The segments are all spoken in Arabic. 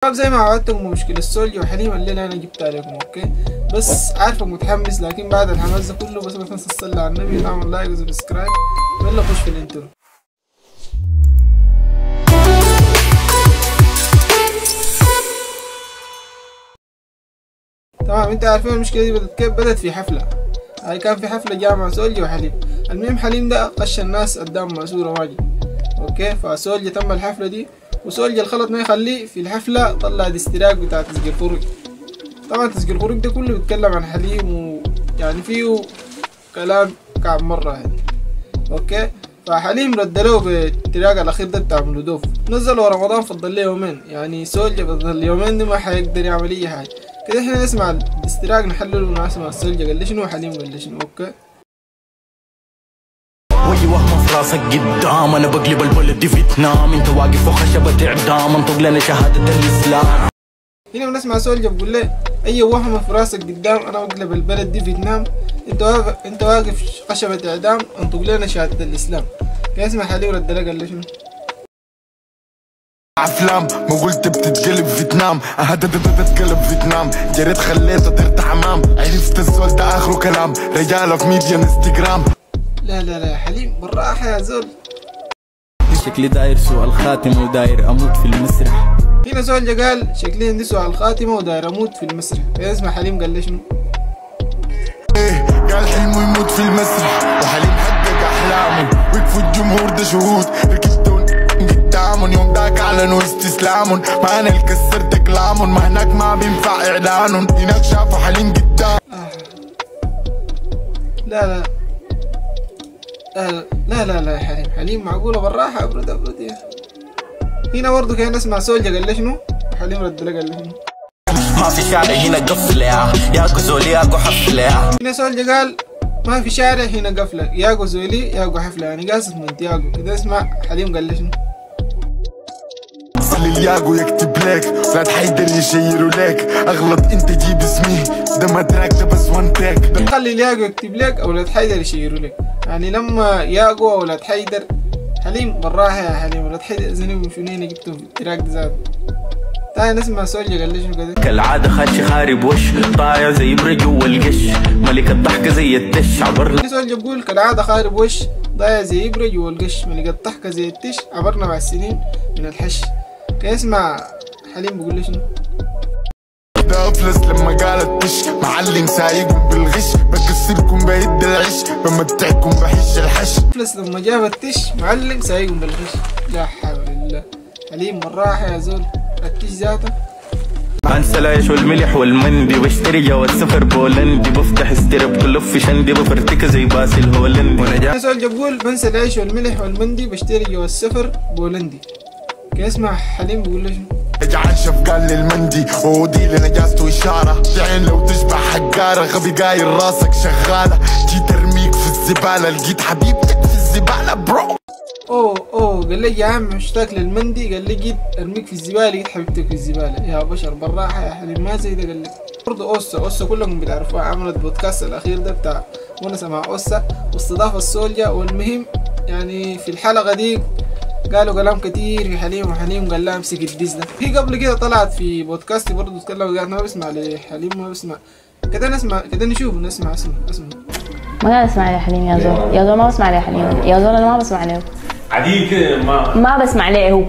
طب زي ما عودتكم مشكلة السولجة وحليم الليلة أنا جبتها لكم أوكي، بس عارفك متحمس، لكن بعد الحماس ده كله بس ما تنسى تصلي على النبي وتعمل لايك وسبسكرايب. يلا خش في الانترو. تمام، انت عارفين المشكلة دي بدت كيف؟ بدت في حفلة. هاي كان في حفلة جامعة سولجة وحليم. المهم حليم ده قش الناس قدام ماسورة واجي اوكي، فسولجة تم الحفلة دي، وسولجة الخلط ما يخليه في الحفلة طلع الاستراك بتاع تسجيل خروج. طبعا تسجيل خروج ده كله بيتكلم عن حليم، ويعني فيه كلام كعب مرة يعني اوكي. فحليم رد له بالتراك الاخير ده بتاع مولودوف، نزله رمضان فضل له يومين، يعني سولجة فضل اليومين دي ما حيقدر يعمل اي حاجة كده. احنا نسمع الاستراك نحلله ونسمع سولجة قال لي شنو وحليم قال لي شنو اوكي. وي وهم في راسك قدام، انا بقلب البلد فيتنام، انت واقف وخشبة اعدام، انطق لنا شهادة الاسلام. هنا بنسمع سولجة بقول له اي وهم في راسك قدام، انا بقلب البلد دي فيتنام، انت واقف خشبة اعدام، انطق لنا شهادة الاسلام. كان اسمع حليم رد له قال له شنو؟ افلام ما قلت بتتقلب فيتنام، تتقلب فيتنام، جريت خليتها طرت حمام، عرفت الزول ده اخره كلام، رجاله في ميديا انستغرام. لا لا لا يا حليم بالراحة يا زول، شكلي داير سوء الخاتمة وداير اموت في المسرح. هنا سولجة قال شكلي عندي سوء الخاتمة وداير اموت في المسرح. كان اسمع حليم قال لي شنو؟ قال حلمه يموت في المسرح، وحليم حقق احلامه، وقفوا الجمهور ده شهود، ركبتوا قدامهم، يوم داك اعلنوا استسلامهم، ما انا اللي كسرت اقلامهم، ما هناك ما بينفع اعلانهم، هناك شافوا حليم قدام. لا لا لا لا لا يا حليم معقولة بالراحة، ابرد ابرد يا. هنا برضه كان اسمع سولجة قال لي شنو؟ حليم رد له قال لي شنو؟ ما في شارع هنا قفلة، ياكو زولي ياكو حفلة. هنا سولجة قال ما في شارع هنا قفلة، ياكو زولي ياكو حفلة، يعني قاصد مونتياغو كده. اسمع حليم قال لي شنو؟ خلي الياقو يكتب لك، لا تحيدر يشيروا لك، اغلط انت جيب اسمي، ده ما تراك ده بس وان تيك. خلي الياقو يكتب لك او لا تحيدر يشيروا لك، يعني لما ياقو او لا تحيدر. حليم بالراحة يا حليم، ولا تحيدر زنيب وشنين جبتهم في التراك ده زاد. تعال نسمع سولجة قال لي شنو كده؟ كالعادة خاتش خارب وش، طايع زي برا جوا القش، ملك الضحكة زي التش عبرنا. سولجة بقول كالعادة خارب وش، ضايع زي إبرة جوا القش، ملك الضحكة زي التش عبرنا مع السنين من الحش. كان اسمع حليم بقول لي شنو؟ ده افلس لما قالت تش، معلم سايق بالغش، بكسركم بيد العش، بمتعكم بحش الحش. افلس لما جاب التش، معلم سايق بالغش. لا حول الله. حليم بالراحة يا زول، التش ذاته. بنسى العيش والملح والمندي، بشتري جواز سفر بولندي، بفتح استرب بلف شندي، بفرتك زي باسل هولندي. وانا جاي سولجة بقول بنسى العيش والملح والمندي، بشتري جواز سفر بولندي. كان اسمع حليم بقول له شنو؟ اجعل شفقان للمندي، ودي لنجاسته اشاره، عين لو تشبه حقاره، غبي قايل راسك شغاله، جيت ارميك في الزباله، لقيت حبيبتك في الزباله برو. اوه قال لي يا عم مشتاق للمندي، قال لي جيت ارميك في الزباله، لقيت حبيبتك في الزباله. يا بشر بالراحه يا حليم، ما زي ده. قال لي برضه اوسا كلكم بتعرفوها، عملت بودكاست الاخير ده بتاع ونس مع اوسا واستضاف السولجة. والمهم يعني في الحلقه دي قالوا كلام كتير في حليم، وحليم قال لها امسك الديس ده. في قبل كده طلعت في بودكاست برضه تتكلم، قالت ما بسمع لحليم ما بسمع كده. نسمع كده نشوف نسمع اسمع ما قاعد اسمع لحليم يا زول، يا زول ما بسمع لحليم، يا زول انا ما بسمع له عادي كده، ما بسمع له هو.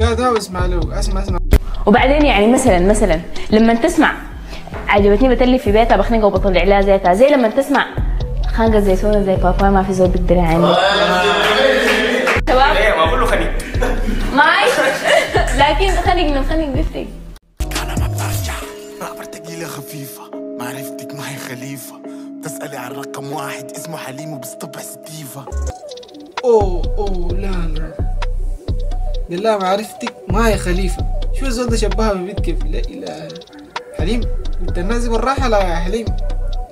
قاعد ما بسمع له، اسمع. وبعدين يعني مثلا لما تسمع عجبتني بتلي في بيتها بخنقها وبطلع لها زيتها، زي لما تسمع خانقه زي سونا زي بابا، ما في زول بيقدر يعني. شباب ما بقول له خنيق ماي لكن خنق بيفرق. انا ما برجع، رابر تقيله خفيفه، معرفتك ما هي خليفه، تسالي عن رقم واحد اسمه حليم وبيصطبح ستيفه. اوه لا قال لها معرفتك ما هي خليفه. شو الزول ده شبهها ببيت كيف؟ لا اله. حليم انت الناس بالراحه. لا يا حليم،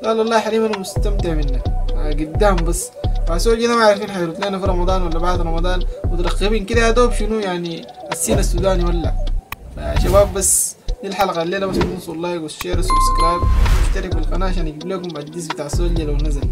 لا والله حليم انا مستمتع منك قدام بس. فسولجة ما عارفين حيروح لنا في رمضان ولا بعد رمضان، مترقبين كده يا دوب شنو يعني السين السوداني ولا. فشباب بس دي الحلقه الليله، بس تنسوا اللايك والشير والسبسكرايب واشتركوا بالقناه عشان يجيب لكم الديس بتاع سولجة لو نزل.